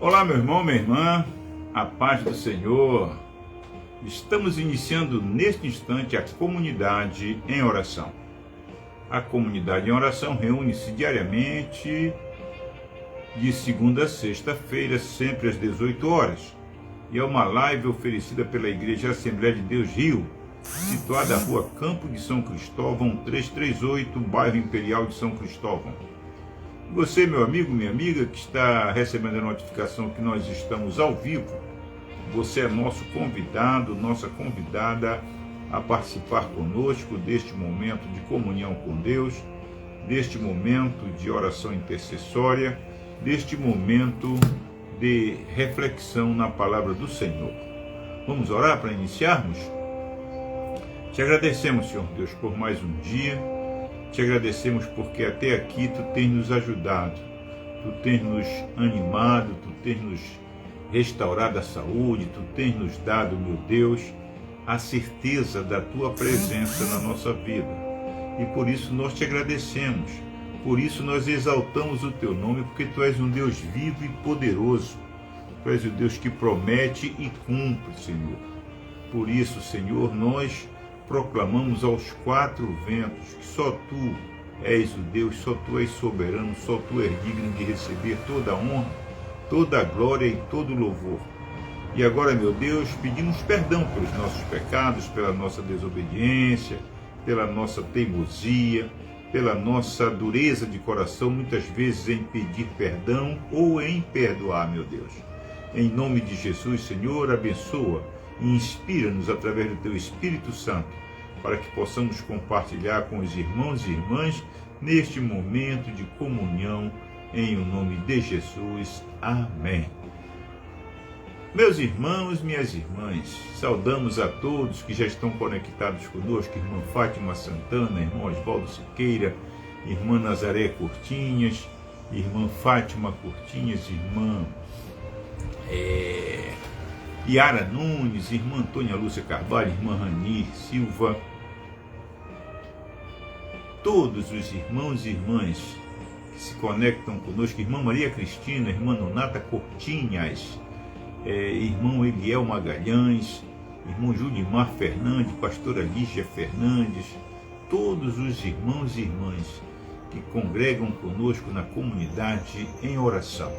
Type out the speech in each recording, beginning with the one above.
Olá, meu irmão, minha irmã, a paz do Senhor. Estamos iniciando neste instante a comunidade em oração. A comunidade em oração reúne-se diariamente, de segunda a sexta-feira, sempre às 18 horas. E é uma live oferecida pela Igreja Assembleia de Deus Rio, situada na rua Campo de São Cristóvão, 338, bairro Imperial de São Cristóvão. Você, meu amigo, minha amiga, que está recebendo a notificação que nós estamos ao vivo, você é nosso convidado, nossa convidada a participar conosco deste momento de comunhão com Deus, deste momento de oração intercessória, deste momento de reflexão na palavra do Senhor. Vamos orar para iniciarmos? Te agradecemos, Senhor Deus, por mais um dia. Te agradecemos porque até aqui Tu tens nos ajudado, Tu tens nos animado, Tu tens nos restaurado a saúde, Tu tens nos dado, meu Deus, a certeza da Tua presença na nossa vida. E por isso nós Te agradecemos, por isso nós exaltamos o Teu nome, porque Tu és um Deus vivo e poderoso. Tu és o Deus que promete e cumpre, Senhor. Por isso, Senhor, nós proclamamos aos quatro ventos que só Tu és o Deus, só Tu és soberano, só Tu és digno de receber toda a honra, toda a glória e todo o louvor. E agora, meu Deus, pedimos perdão pelos nossos pecados, pela nossa desobediência, pela nossa teimosia, pela nossa dureza de coração, muitas vezes em pedir perdão ou em perdoar, meu Deus. Em nome de Jesus, Senhor, abençoa e inspira-nos através do Teu Espírito Santo, para que possamos compartilhar com os irmãos e irmãs neste momento de comunhão, em o nome de Jesus. Amém. Meus irmãos, minhas irmãs, saudamos a todos que já estão conectados conosco, irmã Fátima Santana, irmão Osvaldo Siqueira, irmã Nazaré Cortinhas, irmã Fátima Cortinhas, irmã Yara Nunes, irmã Antônia Lúcia Carvalho, irmã Rani Silva, todos os irmãos e irmãs que se conectam conosco, irmã Maria Cristina, irmã Nonata Cortinhas, irmão Eliel Magalhães, irmão Julimar Fernandes, pastora Lígia Fernandes, todos os irmãos e irmãs que congregam conosco na comunidade em oração.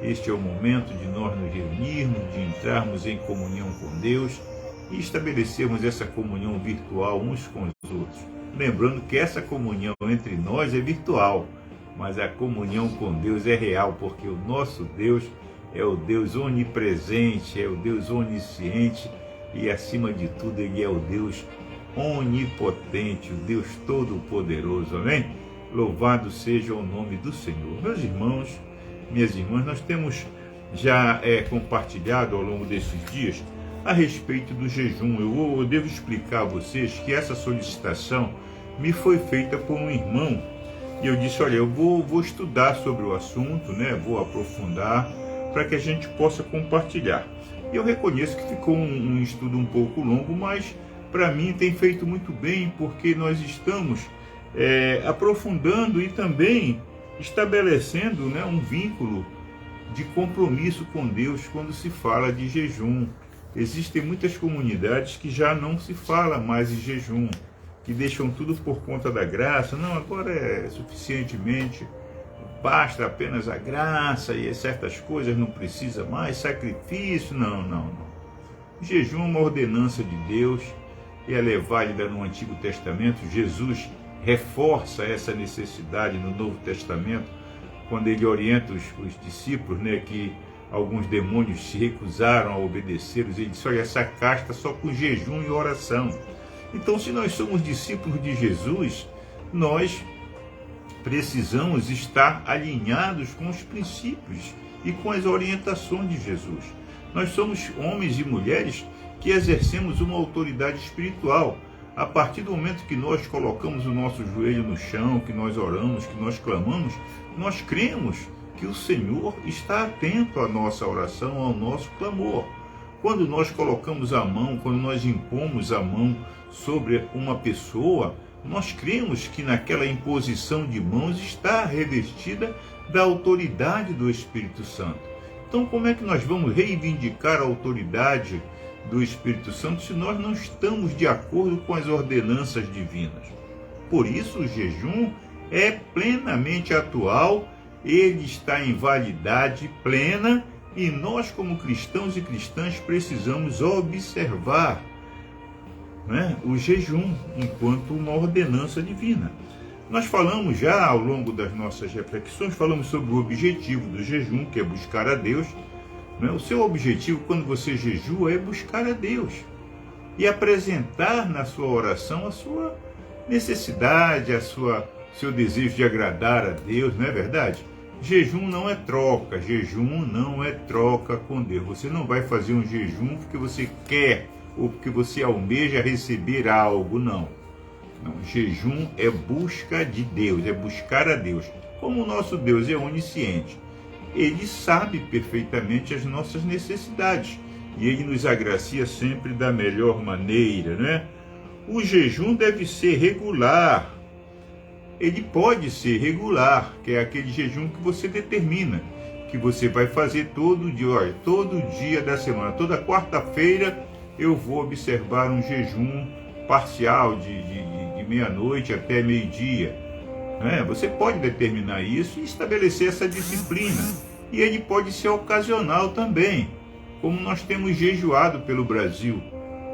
Este é o momento de nós nos reunirmos, de entrarmos em comunhão com Deus e estabelecermos essa comunhão virtual uns com os outros. Lembrando que essa comunhão entre nós é virtual, mas a comunhão com Deus é real, porque o nosso Deus é o Deus onipresente, é o Deus onisciente e, acima de tudo, Ele é o Deus onipotente, o Deus todo-poderoso. Amém? Louvado seja o nome do Senhor. Meus irmãos, minhas irmãs, nós temos já compartilhado ao longo desses dias a respeito do jejum. Eu devo explicar a vocês que essa solicitação me foi feita por um irmão e eu disse, olha, eu vou estudar sobre o assunto, né? Vou aprofundar para que a gente possa compartilhar. E eu reconheço que ficou um estudo um pouco longo, mas para mim tem feito muito bem, porque nós estamos aprofundando e também estabelecendo, né, um vínculo de compromisso com Deus quando se fala de jejum. Existem muitas comunidades que já não se fala mais em jejum, que deixam tudo por conta da graça. Não, agora é suficientemente, basta apenas a graça e certas coisas não precisa mais, sacrifício, não. O jejum é uma ordenança de Deus e ela é válida no Antigo Testamento. Jesus reforça essa necessidade no Novo Testamento, quando ele orienta os discípulos, né, que alguns demônios se recusaram a obedecê-los. Ele disse, olha, essa casta só com jejum e oração. Então, se nós somos discípulos de Jesus, nós precisamos estar alinhados com os princípios e com as orientações de Jesus. Nós somos homens e mulheres que exercemos uma autoridade espiritual. A partir do momento que nós colocamos o nosso joelho no chão, que nós oramos, que nós clamamos, nós cremos que o Senhor está atento à nossa oração, ao nosso clamor. Quando nós colocamos a mão, quando nós impomos a mão sobre uma pessoa, nós cremos que naquela imposição de mãos está revestida da autoridade do Espírito Santo. Então, como é que nós vamos reivindicar a autoridade do Espírito Santo se nós não estamos de acordo com as ordenanças divinas? Por isso, o jejum é plenamente atual, ele está em validade plena e nós, como cristãos e cristãs, precisamos observar, né, o jejum enquanto uma ordenança divina. Nós falamos já ao longo das nossas reflexões, falamos sobre o objetivo do jejum, que é buscar a Deus. Né? O seu objetivo, quando você jejua, é buscar a Deus e apresentar na sua oração a sua necessidade, seu desejo de agradar a Deus, não é verdade? Jejum não é troca, jejum não é troca com Deus. Você não vai fazer um jejum porque você quer ou porque você almeja receber algo, não. Não, jejum é busca de Deus, é buscar a Deus. Como o nosso Deus é onisciente, Ele sabe perfeitamente as nossas necessidades e Ele nos agracia sempre da melhor maneira, né? O jejum deve ser regular. Ele pode ser regular, que é aquele jejum que você determina, que você vai fazer todo dia, olha, todo dia da semana, toda quarta-feira eu vou observar um jejum parcial de meia-noite até meio-dia. Né? Você pode determinar isso e estabelecer essa disciplina. E ele pode ser ocasional também, como nós temos jejuado pelo Brasil.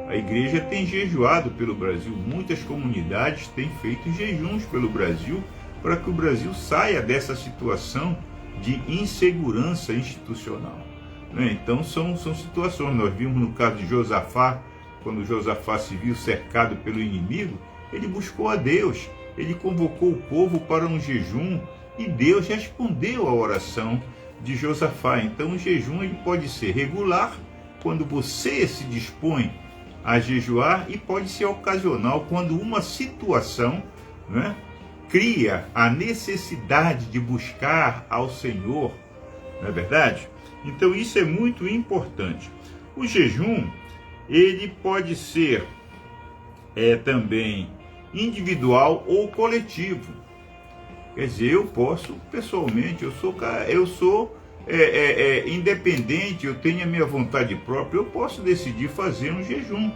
A igreja tem jejuado pelo Brasil. Muitas comunidades têm feito jejuns pelo Brasil para que o Brasil saia dessa situação de insegurança institucional. Né? Então são situações. Nós vimos no caso de Josafá, quando Josafá se viu cercado pelo inimigo, ele buscou a Deus, ele convocou o povo para um jejum e Deus respondeu à oração de Josafá. Então o jejum ele pode ser regular, quando você se dispõe a jejuar, e pode ser ocasional, quando uma situação, né, cria a necessidade de buscar ao Senhor, não é verdade? Então isso é muito importante. O jejum ele pode ser também individual ou coletivo. Quer dizer, eu posso pessoalmente, eu sou independente, eu tenho a minha vontade própria, eu posso decidir fazer um jejum.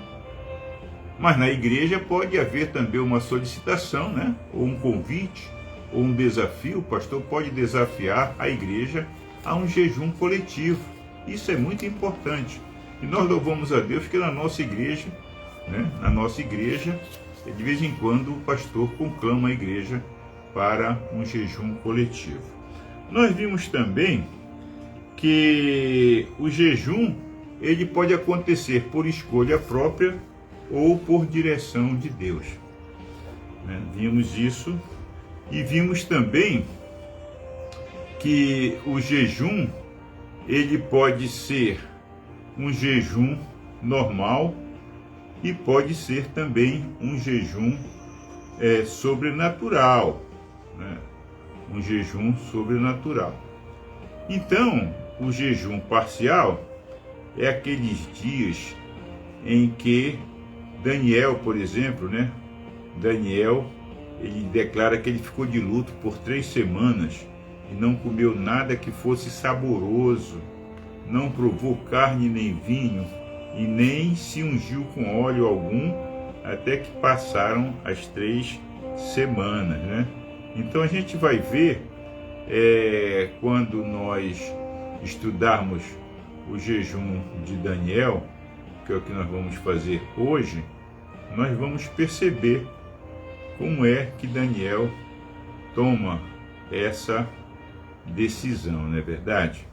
Mas na igreja pode haver também uma solicitação, né? Ou um convite, ou um desafio. O pastor pode desafiar a igreja a um jejum coletivo. Isso é muito importante. E nós louvamos a Deus que na nossa igreja, né? Na nossa igreja, de vez em quando o pastor conclama a igreja para um jejum coletivo. Nós vimos também que o jejum ele pode acontecer por escolha própria ou por direção de Deus. Né? Vimos isso e vimos também que o jejum ele pode ser um jejum normal e pode ser também um jejum sobrenatural, né? Um jejum sobrenatural. Então, o jejum parcial é aqueles dias em que Daniel, por exemplo, né? Daniel, ele declara que ele ficou de luto por 3 semanas e não comeu nada que fosse saboroso, não provou carne nem vinho e nem se ungiu com óleo algum até que passaram as 3 semanas, né? Então a gente vai ver quando nós estudarmos o jejum de Daniel, que é o que nós vamos fazer hoje, nós vamos perceber como é que Daniel toma essa decisão, não é verdade?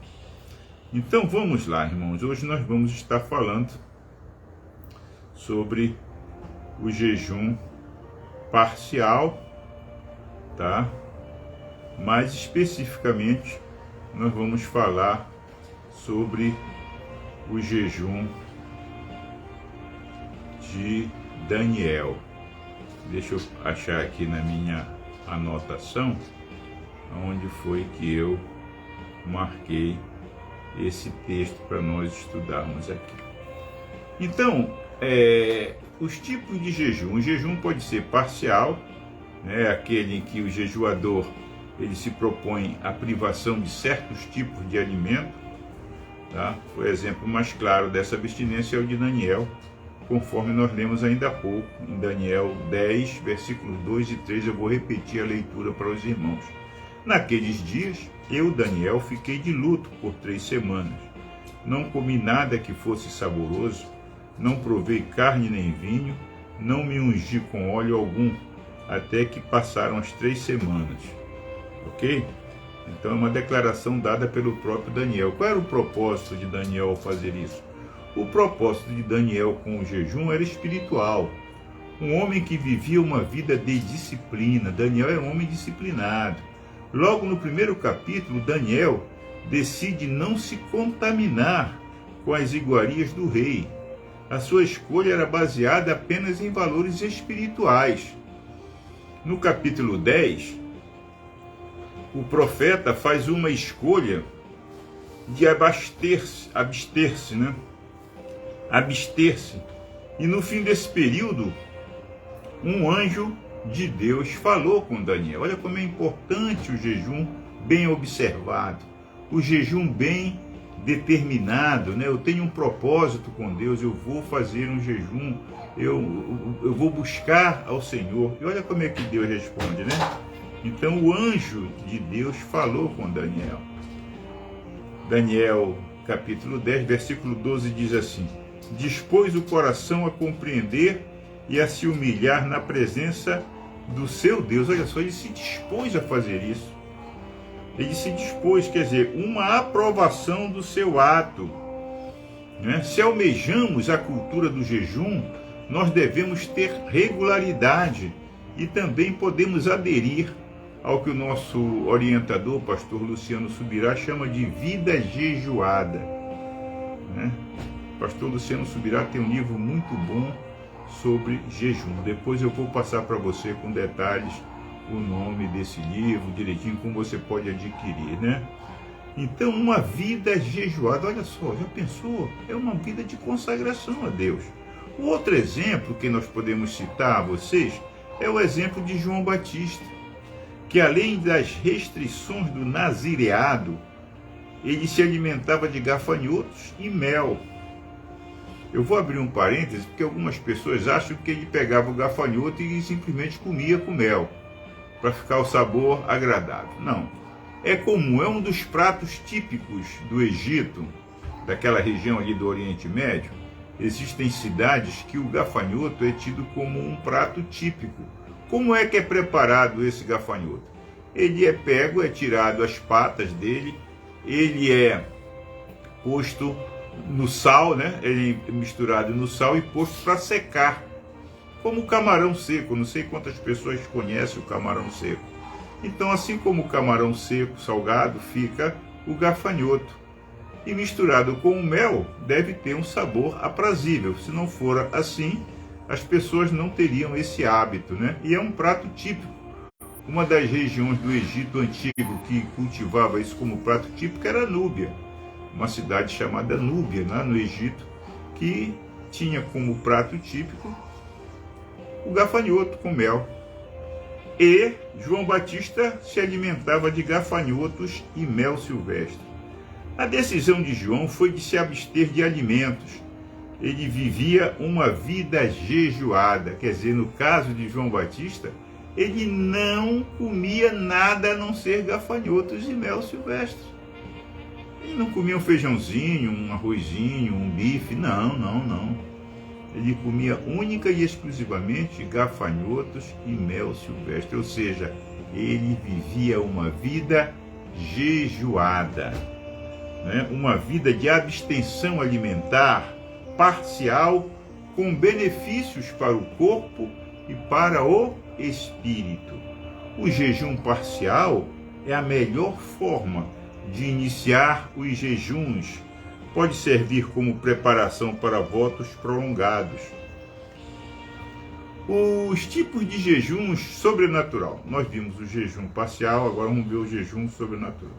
Então vamos lá, irmãos. Hoje nós vamos estar falando sobre o jejum parcial, tá? Mais especificamente, nós vamos falar sobre o jejum de Daniel. Deixa eu achar aqui na minha anotação onde foi que eu marquei esse texto para nós estudarmos aqui. Então, os tipos de jejum. O jejum pode ser parcial, né, aquele em que o jejuador ele se propõe a privação de certos tipos de alimento. Tá? O exemplo mais claro dessa abstinência é o de Daniel, conforme nós lemos ainda há pouco, em Daniel 10, versículos 2 e 3, eu vou repetir a leitura para os irmãos. Naqueles dias, eu, Daniel, fiquei de luto por 3 semanas. Não comi nada que fosse saboroso, não provei carne nem vinho, não me ungi com óleo algum, até que passaram as 3 semanas. Ok? Então é uma declaração dada pelo próprio Daniel. Qual era o propósito de Daniel ao fazer isso? O propósito de Daniel com o jejum era espiritual. Um homem que vivia uma vida de disciplina. Daniel era um homem disciplinado. Logo no primeiro capítulo, Daniel decide não se contaminar com as iguarias do rei. A sua escolha era baseada apenas em valores espirituais. No capítulo 10, o profeta faz uma escolha de abster-se. E no fim desse período, um anjo de Deus falou com Daniel. Olha como é importante o jejum bem observado, o jejum bem determinado, né? Eu tenho um propósito com Deus, eu vou fazer um jejum, eu vou buscar ao Senhor. E olha como é que Deus responde, né? Então o anjo de Deus falou com Daniel. Daniel capítulo 10, versículo 12 diz assim: dispôs o coração a compreender e a se humilhar na presença do seu Deus. Olha só, ele se dispôs a fazer isso. Ele se dispôs, quer dizer, uma aprovação do seu ato. Né? Se almejamos a cultura do jejum, nós devemos ter regularidade e também podemos aderir ao que o nosso orientador, pastor Luciano Subirá, chama de vida jejuada. Né? Pastor Luciano Subirá tem um livro muito bom sobre jejum. Depois eu vou passar para você com detalhes o nome desse livro, direitinho como você pode adquirir, né? Então, uma vida jejuada, olha só, já pensou? É uma vida de consagração a Deus. O outro exemplo que nós podemos citar a vocês é o exemplo de João Batista, que além das restrições do nazireado, ele se alimentava de gafanhotos e mel. Eu vou abrir um parêntese, porque algumas pessoas acham que ele pegava o gafanhoto e simplesmente comia com mel, para ficar o sabor agradável. Não. É comum, é um dos pratos típicos do Egito, daquela região ali do Oriente Médio. Existem cidades que o gafanhoto é tido como um prato típico. Como é que é preparado esse gafanhoto? Ele é pego, é tirado as patas dele, ele é posto no sal, né? Ele é misturado no sal e posto para secar, como o camarão seco. Não sei quantas pessoas conhecem o camarão seco. Então, assim como o camarão seco, salgado, fica o gafanhoto. E misturado com o mel, deve ter um sabor aprazível. Se não for assim, as pessoas não teriam esse hábito, né? E é um prato típico. Uma das regiões do Egito antigo que cultivava isso como prato típico era Núbia, uma cidade chamada Núbia, lá no Egito, que tinha como prato típico o gafanhoto com mel. E João Batista se alimentava de gafanhotos e mel silvestre. A decisão de João foi de se abster de alimentos. Ele vivia uma vida jejuada, quer dizer, no caso de João Batista, ele não comia nada a não ser gafanhotos e mel silvestre. Ele não comia um feijãozinho, um arrozinho, um bife, não. Ele comia única e exclusivamente gafanhotos e mel silvestre, ou seja, ele vivia uma vida jejuada, né? Uma vida de abstenção alimentar parcial, com benefícios para o corpo e para o espírito. O jejum parcial é a melhor forma de iniciar os jejuns. Pode servir como preparação para votos prolongados. Os tipos de jejuns sobrenatural. Nós vimos o jejum parcial, agora vamos ver o jejum sobrenatural.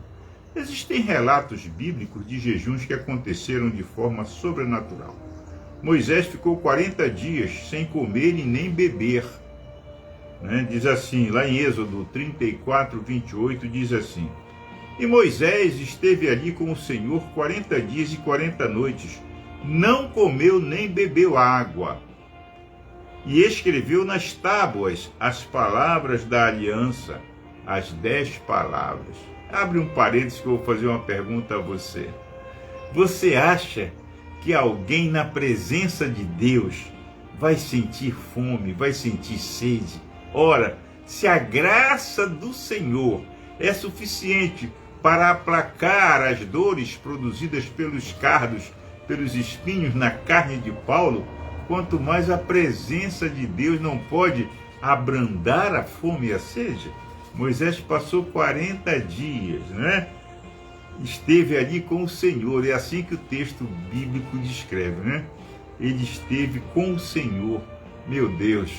Existem relatos bíblicos de jejuns que aconteceram de forma sobrenatural. Moisés ficou 40 dias sem comer e nem beber. Diz assim, lá em Êxodo 34, 28, diz assim: E Moisés esteve ali com o Senhor 40 dias e 40 noites, não comeu nem bebeu água, e escreveu nas tábuas as palavras da aliança, as 10 palavras. Abre um parênteses que eu vou fazer uma pergunta a você. Você acha que alguém na presença de Deus vai sentir fome, vai sentir sede? Ora, se a graça do Senhor é suficiente para aplacar as dores produzidas pelos cardos, pelos espinhos na carne de Paulo, quanto mais a presença de Deus não pode abrandar a fome e a sede? Moisés passou 40 dias, né? Esteve ali com o Senhor, é assim que o texto bíblico descreve, né? Ele esteve com o Senhor, meu Deus,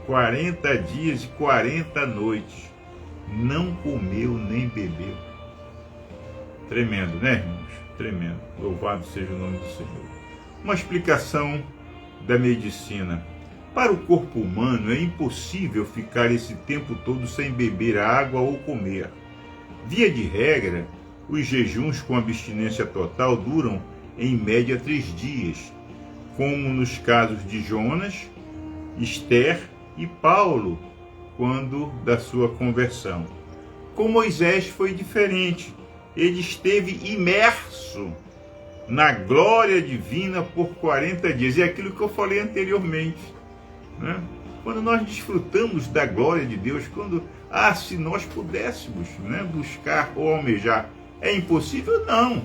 40 dias e 40 noites, não comeu nem bebeu. Tremendo, né, irmãos? Tremendo. Louvado seja o nome do Senhor. Uma explicação da medicina. Para o corpo humano é impossível ficar esse tempo todo sem beber água ou comer. Via de regra, os jejuns com abstinência total duram em média 3 dias, como nos casos de Jonas, Esther e Paulo, quando da sua conversão. Com Moisés foi diferente. Ele esteve imerso na glória divina por 40 dias. É aquilo que eu falei anteriormente, né? Quando nós desfrutamos da glória de Deus, se nós pudéssemos, né, buscar ou almejar, é impossível? Não.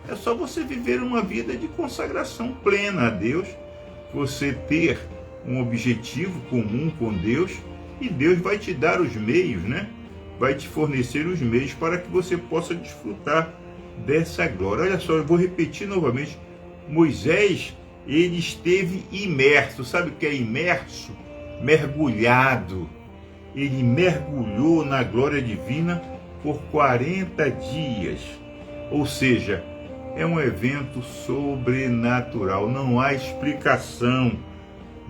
É só você viver uma vida de consagração plena a Deus, você ter um objetivo comum com Deus, e Deus vai te dar os meios, né? Vai te fornecer os meios para que você possa desfrutar dessa glória. Olha só, eu vou repetir novamente. Moisés, ele esteve imerso. Sabe o que é imerso? Mergulhado. Ele mergulhou na glória divina por 40 dias. Ou seja, é um evento sobrenatural. Não há explicação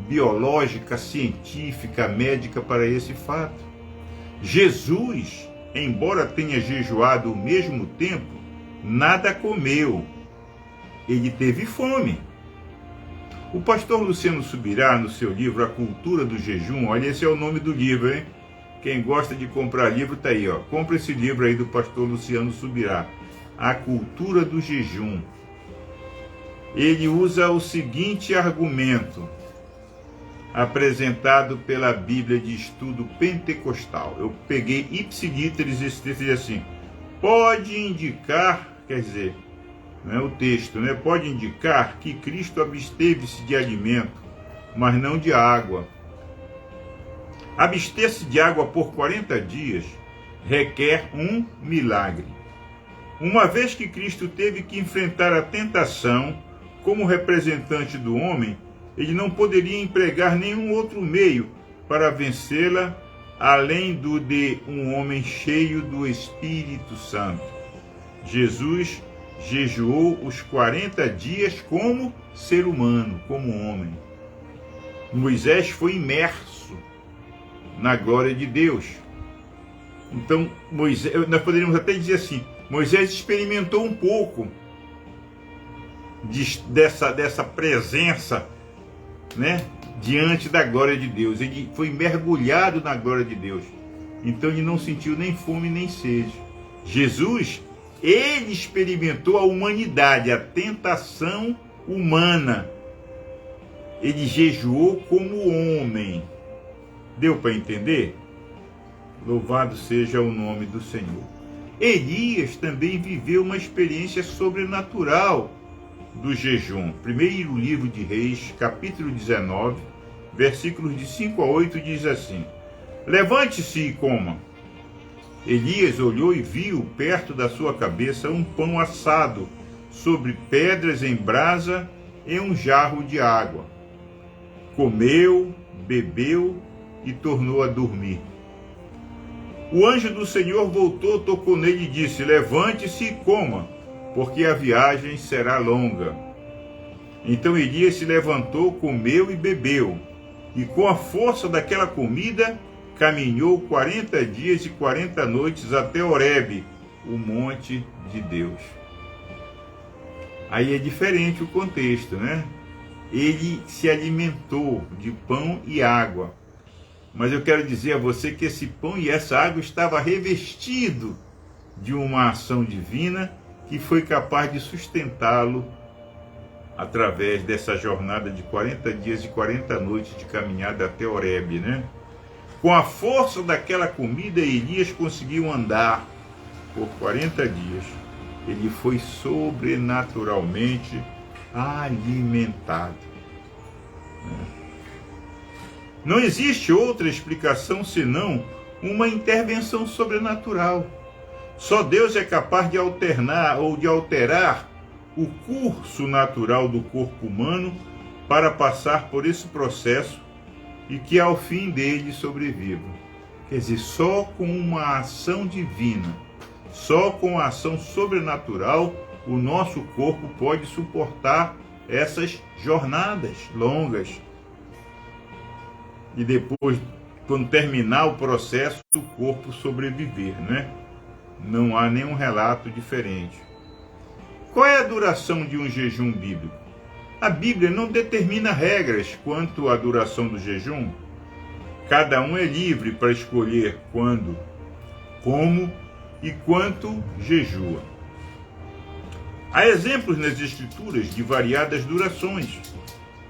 biológica, científica, médica para esse fato. Jesus, embora tenha jejuado ao mesmo tempo, nada comeu. Ele teve fome. O pastor Luciano Subirá, no seu livro A Cultura do Jejum, olha, esse é o nome do livro, hein? Quem gosta de comprar livro, tá aí, ó. Compre esse livro aí do pastor Luciano Subirá, A Cultura do Jejum. Ele usa o seguinte argumento, apresentado pela Bíblia de Estudo Pentecostal. Eu peguei ipsilíteres esse texto e assim, pode indicar, quer dizer, né, o texto, né, pode indicar que Cristo absteve-se de alimento, mas não de água. Abster-se de água por 40 dias requer um milagre. Uma vez que Cristo teve que enfrentar a tentação como representante do homem, ele não poderia empregar nenhum outro meio para vencê-la, além do de um homem cheio do Espírito Santo. Jesus jejuou os 40 dias como ser humano, como homem. Moisés foi imerso na glória de Deus. Então, nós poderíamos até dizer assim, Moisés experimentou um pouco dessa presença, né, diante da glória de Deus. Ele foi mergulhado na glória de Deus. Então ele não sentiu nem fome nem sede. Jesus, ele experimentou a humanidade, a tentação humana. Ele jejuou como homem. Deu para entender? Louvado seja o nome do Senhor. Elias também viveu uma experiência sobrenatural do jejum. Primeiro livro de Reis, capítulo 19, versículos de 5 a 8, diz assim: levante-se e coma. Elias olhou e viu perto da sua cabeça um pão assado sobre pedras em brasa e um jarro de água. Comeu, bebeu e tornou a dormir. O anjo do Senhor voltou, tocou nele e disse: levante-se e coma, porque a viagem será longa. Então Elias se levantou, comeu e bebeu, e com a força daquela comida caminhou 40 dias e 40 noites até Horebe, o monte de Deus. Aí é diferente o contexto, né? Ele se alimentou de pão e água. Mas eu quero dizer a você que esse pão e essa água estava revestido de uma ação divina que foi capaz de sustentá-lo através dessa jornada de 40 dias e 40 noites de caminhada até Horebe, né? Com a força daquela comida, Elias conseguiu andar por 40 dias. Ele foi sobrenaturalmente alimentado. Não existe outra explicação senão uma intervenção sobrenatural. Só Deus é capaz de alternar ou de alterar o curso natural do corpo humano para passar por esse processo e que ao fim dele sobreviva. Quer dizer, só com uma ação divina, só com a ação sobrenatural, o nosso corpo pode suportar essas jornadas longas. E depois, quando terminar o processo, o corpo sobreviver, né? Não há nenhum relato diferente. Qual é a duração de um jejum bíblico? A Bíblia não determina regras quanto à duração do jejum. Cada um é livre para escolher quando, como e quanto jejua. Há exemplos nas Escrituras de variadas durações,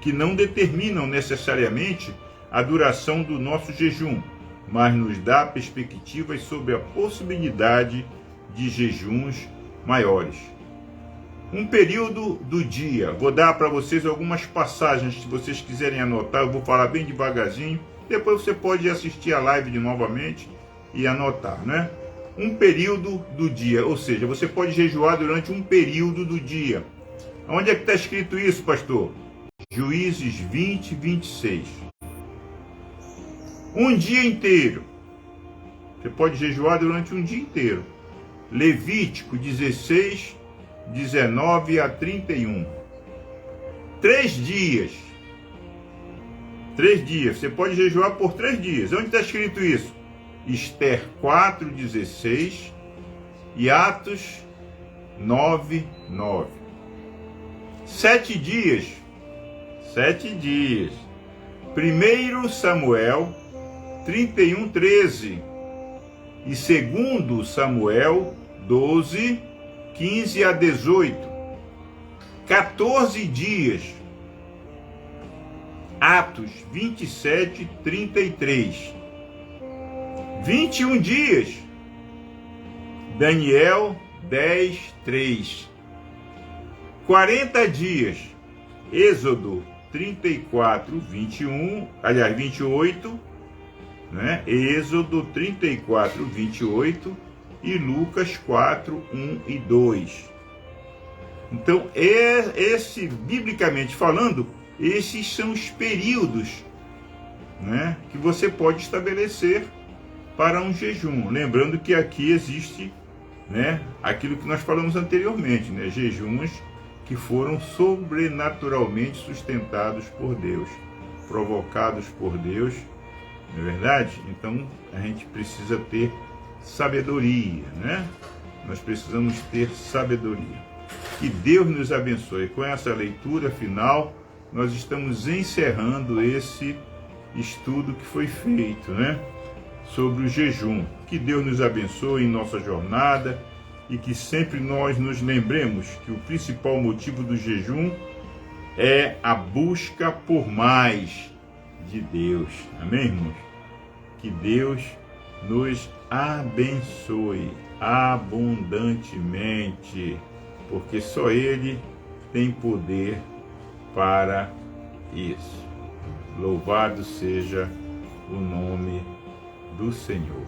que não determinam necessariamente a duração do nosso jejum, mas nos dá perspectivas sobre a possibilidade de jejuns maiores. Um período do dia. Vou dar para vocês algumas passagens, se vocês quiserem anotar, eu vou falar bem devagarzinho. Depois você pode assistir a live de novamente e anotar, né? Um período do dia, ou seja, você pode jejuar durante um período do dia. Onde é que está escrito isso, pastor? Juízes 20, 26. Um dia inteiro. Você pode jejuar durante um dia inteiro. Levítico 16, 19 a 31. 3 dias. 3 dias. Você pode jejuar por 3 dias. Onde está escrito isso? Esther 4, 16 e Atos 9, 9. 7 dias. 7 dias. 1 Samuel 31, 13 e 2 Samuel 12, 15 a 18. 14 dias. Atos 27, 33. 21 dias. Daniel 10, 3. 40 dias. Êxodo 34, 21, aliás, 28, né? Êxodo 34, 28 e Lucas 4, 1 e 2. Então, biblicamente falando, esses são os períodos, né, que você pode estabelecer para um jejum. Lembrando que aqui existe, né, aquilo que nós falamos anteriormente, né, jejuns que foram sobrenaturalmente sustentados por Deus, provocados por Deus, não é verdade? Então a gente precisa ter sabedoria, né? Nós precisamos ter sabedoria. Que Deus nos abençoe. Com essa leitura final, nós estamos encerrando esse estudo que foi feito, né, sobre o jejum. Que Deus nos abençoe em nossa jornada e que sempre nós nos lembremos que o principal motivo do jejum é a busca por mais de Deus. Amém, irmãos? Que Deus nos abençoe abundantemente, porque só Ele tem poder para isso. Louvado seja o nome do Senhor.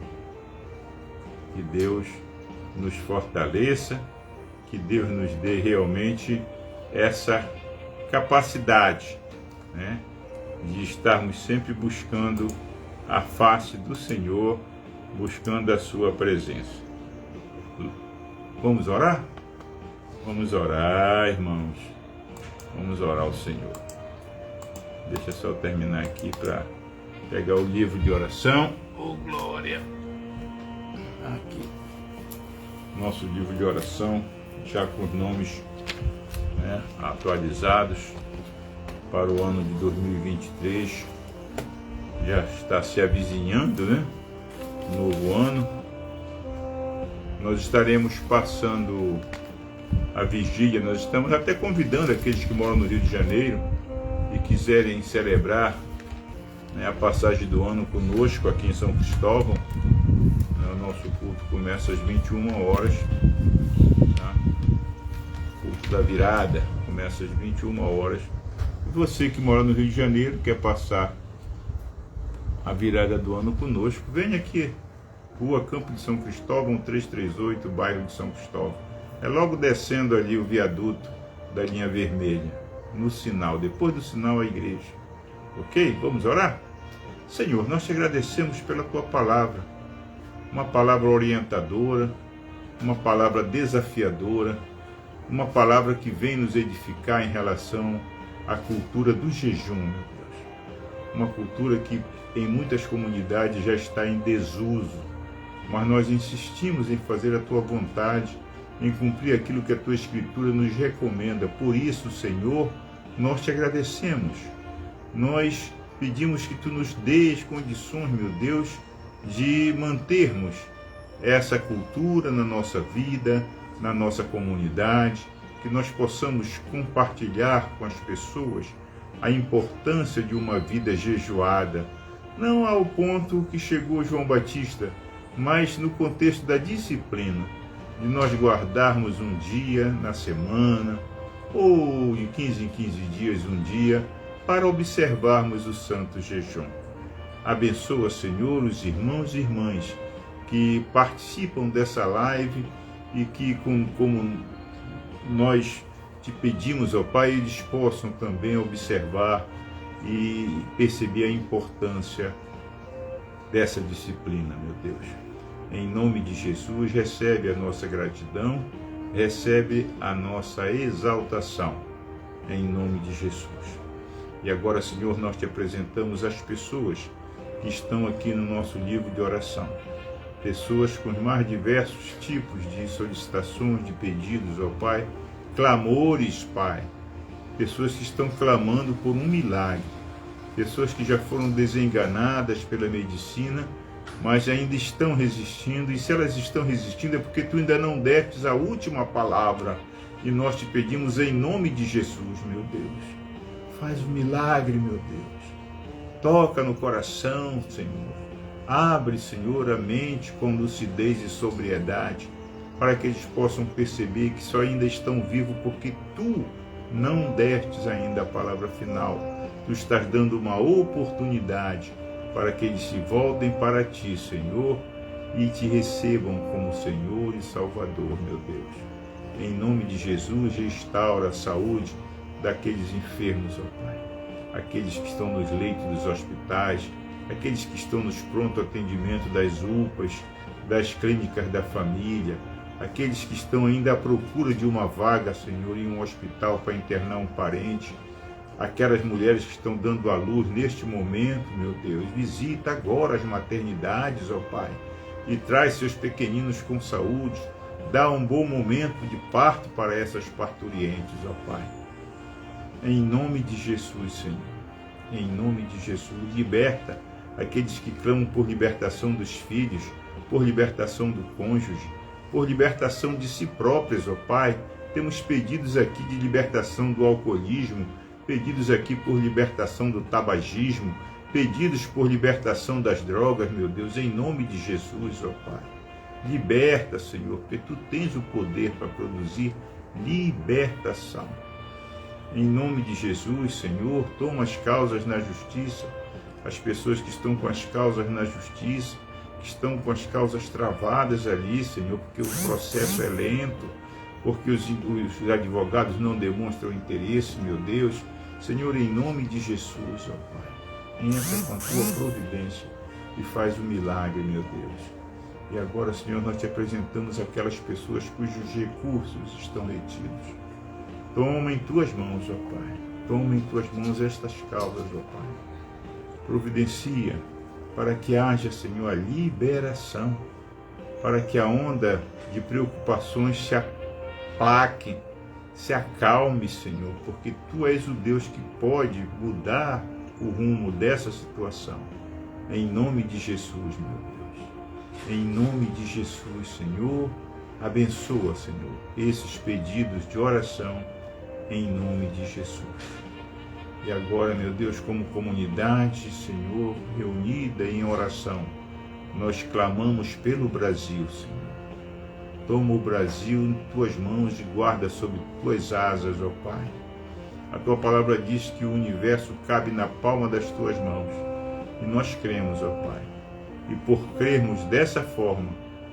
Que Deus nos fortaleça, que Deus nos dê realmente essa capacidade, né, de estarmos sempre buscando a face do Senhor, buscando a sua presença. Vamos orar? Vamos orar, irmãos. Vamos orar ao Senhor. Deixa eu só terminar aqui para pegar o livro de oração. Oh, glória! Aqui. nosso livro de oração, já com os nomes, né, atualizados para o ano de 2023. Já está se avizinhando, né? Novo ano. Nós estaremos passando a vigília. Nós estamos até convidando aqueles que moram no Rio de Janeiro e quiserem celebrar, né, a passagem do ano conosco aqui em São Cristóvão. O nosso culto começa às 21 horas. Tá? O culto da virada começa às 21 horas. E você que mora no Rio de Janeiro, quer passar a virada do ano conosco, venha aqui, Rua Campo de São Cristóvão, 338, bairro de São Cristóvão. É logo descendo ali o viaduto da linha vermelha, no sinal, depois do sinal a igreja. Ok? Vamos orar? Senhor, nós te agradecemos pela tua palavra, uma palavra orientadora, uma palavra desafiadora, uma palavra que vem nos edificar em relação à cultura do jejum, meu Deus. Uma cultura que em muitas comunidades já está em desuso, mas nós insistimos em fazer a tua vontade, em cumprir aquilo que a tua Escritura nos recomenda. Por isso, Senhor, nós te agradecemos. Nós pedimos que tu nos dês condições, meu Deus, de mantermos essa cultura na nossa vida, na nossa comunidade, que nós possamos compartilhar com as pessoas a importância de uma vida jejuada, não ao ponto que chegou João Batista, mas no contexto da disciplina, de nós guardarmos um dia na semana, ou de 15 em 15 dias um dia, para observarmos o santo jejum. Abençoa, Senhor, os irmãos e irmãs que participam dessa live e que, como nós te pedimos, ó Pai, eles possam também observar e perceber a importância dessa disciplina, meu Deus. Em nome de Jesus, recebe a nossa gratidão, recebe a nossa exaltação, em nome de Jesus. E agora, Senhor, nós te apresentamos as pessoas que estão aqui no nosso livro de oração. Pessoas com os mais diversos tipos de solicitações, de pedidos, ó Pai, clamores, Pai. Pessoas que estão clamando por um milagre. Pessoas que já foram desenganadas pela medicina, mas ainda estão resistindo. E se elas estão resistindo é porque tu ainda não destes a última palavra. E nós te pedimos em nome de Jesus, meu Deus. Faz um milagre, meu Deus. Toca no coração, Senhor. Abre, Senhor, a mente com lucidez e sobriedade, para que eles possam perceber que só ainda estão vivos porque tu não destes ainda a palavra final. Tu estás dando uma oportunidade para que eles se voltem para ti, Senhor, e te recebam como Senhor e Salvador, meu Deus. Em nome de Jesus, restaura a saúde daqueles enfermos, ó Pai. Aqueles que estão nos leitos dos hospitais, aqueles que estão nos pronto atendimento das UPAs, das clínicas da família, aqueles que estão ainda à procura de uma vaga, Senhor, em um hospital para internar um parente, aquelas mulheres que estão dando à luz neste momento, meu Deus, visita agora as maternidades, ó Pai, e traz seus pequeninos com saúde, dá um bom momento de parto para essas parturientes, ó Pai. Em nome de Jesus, Senhor, em nome de Jesus, liberta aqueles que clamam por libertação dos filhos, por libertação do cônjuge, por libertação de si próprios, ó Pai. Temos pedidos aqui de libertação do alcoolismo, pedidos aqui por libertação do tabagismo, pedidos por libertação das drogas, meu Deus, em nome de Jesus, ó Pai. Liberta, Senhor, porque Tu tens o poder para produzir libertação. Em nome de Jesus, Senhor, toma as causas na justiça, as pessoas que estão com as causas na justiça, que estão com as causas travadas ali, Senhor, porque o processo é lento, porque os advogados não demonstram interesse, meu Deus. Senhor, em nome de Jesus, ó Pai, entra com a Tua providência e faz um milagre, meu Deus. E agora, Senhor, nós te apresentamos aquelas pessoas cujos recursos estão retidos. Toma em Tuas mãos, ó Pai, toma em Tuas mãos estas causas, ó Pai. Providencia para que haja, Senhor, a liberação, para que a onda de preocupações se aplaque, se acalme, Senhor, porque Tu és o Deus que pode mudar o rumo dessa situação. Em nome de Jesus, meu Deus. Em nome de Jesus, Senhor, abençoa, Senhor, esses pedidos de oração, em nome de Jesus. E agora, meu Deus, como comunidade, Senhor, reunida em oração, nós clamamos pelo Brasil, Senhor. Toma o Brasil em Tuas mãos e guarda sob Tuas asas, ó Pai. A Tua palavra diz que o universo cabe na palma das Tuas mãos. E nós cremos, ó Pai. E por crermos dessa forma,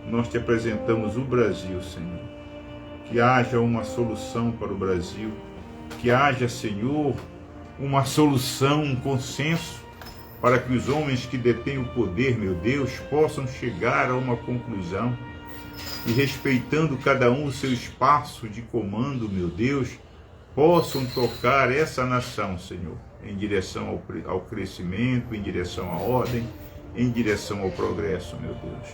nós Te apresentamos o Brasil, Senhor. Que haja uma solução para o Brasil. Que haja, Senhor, uma solução, um consenso, para que os homens que detêm o poder, meu Deus, possam chegar a uma conclusão e, respeitando cada um o seu espaço de comando, meu Deus, possam tocar essa nação, Senhor, em direção ao crescimento, em direção à ordem, em direção ao progresso, meu Deus.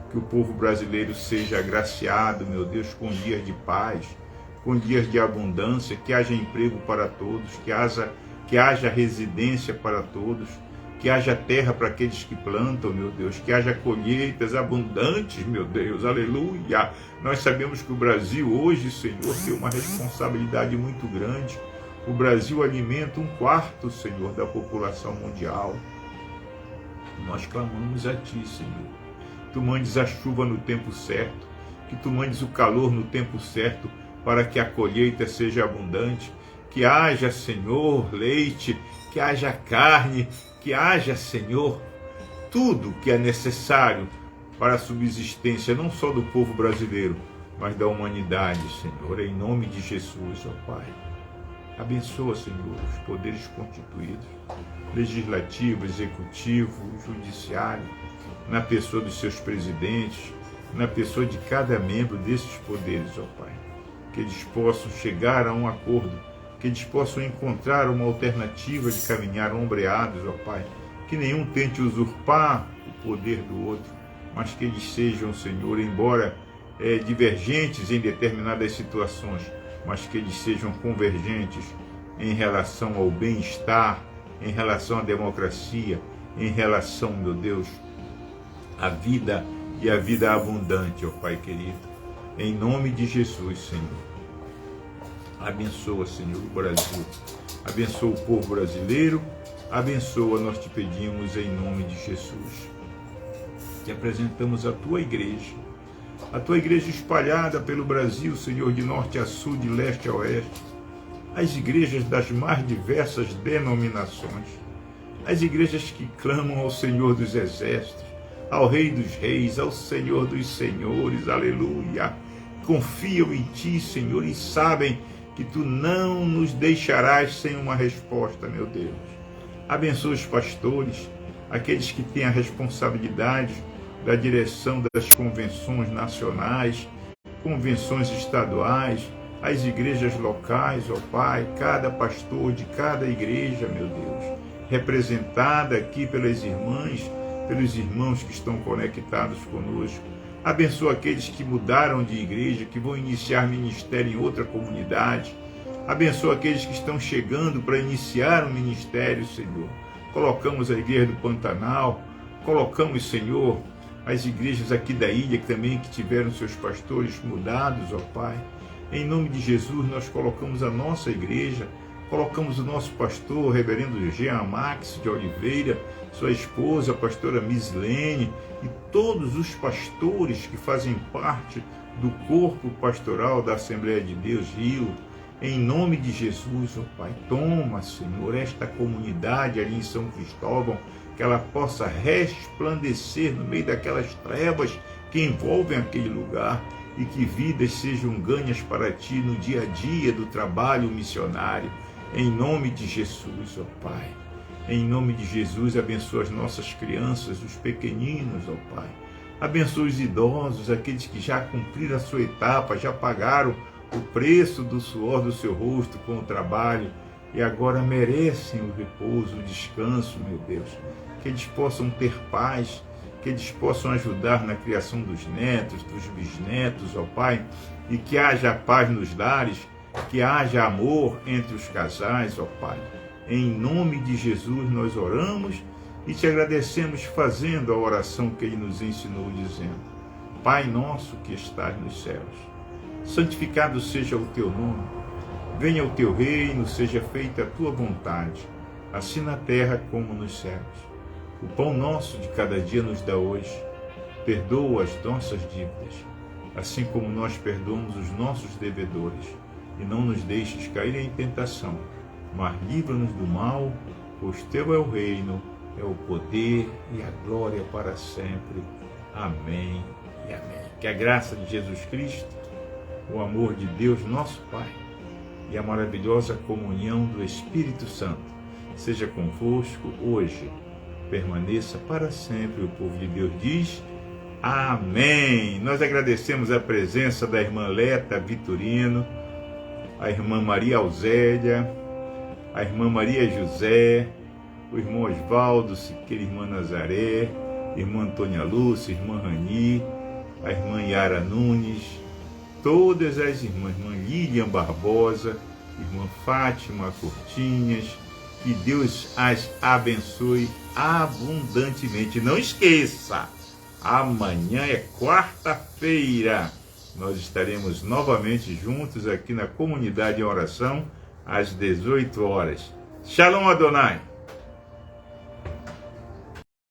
Que o povo brasileiro seja agraciado, meu Deus, com dias de paz, com dias de abundância, que haja emprego para todos, que haja residência para todos, que haja terra para aqueles que plantam, meu Deus, que haja colheitas abundantes, meu Deus, aleluia. Nós sabemos que o Brasil hoje, Senhor, tem uma responsabilidade muito grande. O Brasil alimenta 1/4, Senhor, da população mundial. Nós clamamos a Ti, Senhor. Tu mandes a chuva no tempo certo, que Tu mandes o calor no tempo certo, para que a colheita seja abundante, que haja, Senhor, leite, que haja carne, que haja, Senhor, tudo que é necessário para a subsistência, não só do povo brasileiro, mas da humanidade, Senhor, em nome de Jesus, ó Pai. Abençoa, Senhor, os poderes constituídos, legislativo, executivo, judiciário, na pessoa dos seus presidentes, na pessoa de cada membro desses poderes, ó Pai. Que eles possam chegar a um acordo, que eles possam encontrar uma alternativa de caminhar ombreados, ó Pai. Que nenhum tente usurpar o poder do outro, mas que eles sejam, Senhor, embora divergentes em determinadas situações, mas que eles sejam convergentes em relação ao bem-estar, em relação à democracia, em relação, meu Deus, à vida e à vida abundante, ó Pai querido. Em nome de Jesus, Senhor. Abençoa, Senhor, o Brasil. Abençoa o povo brasileiro. Abençoa, nós te pedimos em nome de Jesus. Te apresentamos a Tua igreja espalhada pelo Brasil, Senhor, de norte a sul, de leste a oeste. As igrejas das mais diversas denominações. As igrejas que clamam ao Senhor dos exércitos, ao Rei dos reis, ao Senhor dos senhores, aleluia. Confiam em Ti, Senhor, e sabem que Tu não nos deixarás sem uma resposta, meu Deus. Abençoa os pastores, aqueles que têm a responsabilidade da direção das convenções nacionais, convenções estaduais, as igrejas locais, ó Pai, cada pastor de cada igreja, meu Deus, representada aqui pelas irmãs, pelos irmãos que estão conectados conosco. Abençoa aqueles que mudaram de igreja, que vão iniciar ministério em outra comunidade. Abençoa aqueles que estão chegando para iniciar um ministério, Senhor. Colocamos a igreja do Pantanal, colocamos, Senhor, as igrejas aqui da ilha também que tiveram seus pastores mudados, ó Pai. Em nome de Jesus, nós colocamos a nossa igreja, colocamos o nosso pastor, o reverendo Jean Max de Oliveira, sua esposa, a pastora Mislene, e todos os pastores que fazem parte do corpo pastoral da Assembleia de Deus Rio. Em nome de Jesus, ó Pai, toma, Senhor, esta comunidade ali em São Cristóvão, que ela possa resplandecer no meio daquelas trevas que envolvem aquele lugar, e que vidas sejam ganhas para Ti no dia a dia do trabalho missionário. Em nome de Jesus, ó Pai. Em nome de Jesus, abençoa as nossas crianças, os pequeninos, ó Pai. Abençoa os idosos, aqueles que já cumpriram a sua etapa, já pagaram o preço do suor do seu rosto com o trabalho e agora merecem o repouso, o descanso, meu Deus. Que eles possam ter paz, que eles possam ajudar na criação dos netos, dos bisnetos, ó Pai, e que haja paz nos lares, que haja amor entre os casais, ó Pai. Em nome de Jesus nós oramos e te agradecemos fazendo a oração que Ele nos ensinou, dizendo: Pai nosso que estás nos céus, santificado seja o teu nome, venha o teu reino, seja feita a tua vontade, assim na terra como nos céus. O pão nosso de cada dia nos dá hoje, perdoa as nossas dívidas, assim como nós perdoamos os nossos devedores, e não nos deixes cair em tentação, mas livra-nos do mal, pois teu é o reino, é o poder e a glória para sempre. Amém e amém. Que a graça de Jesus Cristo, o amor de Deus nosso Pai e a maravilhosa comunhão do Espírito Santo seja convosco hoje, permaneça para sempre. O povo de Deus diz amém. Nós agradecemos a presença da irmã Leta Vitorino, a irmã Maria Alzélia, a irmã Maria José, o irmão Osvaldo Siqueira, irmã Nazaré, irmã Antônia Lúcia, irmã Rani, a irmã Yara Nunes, todas as irmãs, irmã Lilian Barbosa, irmã Fátima Cortinhas, que Deus as abençoe abundantemente. Não esqueça, amanhã é quarta-feira, nós estaremos novamente juntos aqui na Comunidade em Oração, às 18 horas. Shalom Adonai!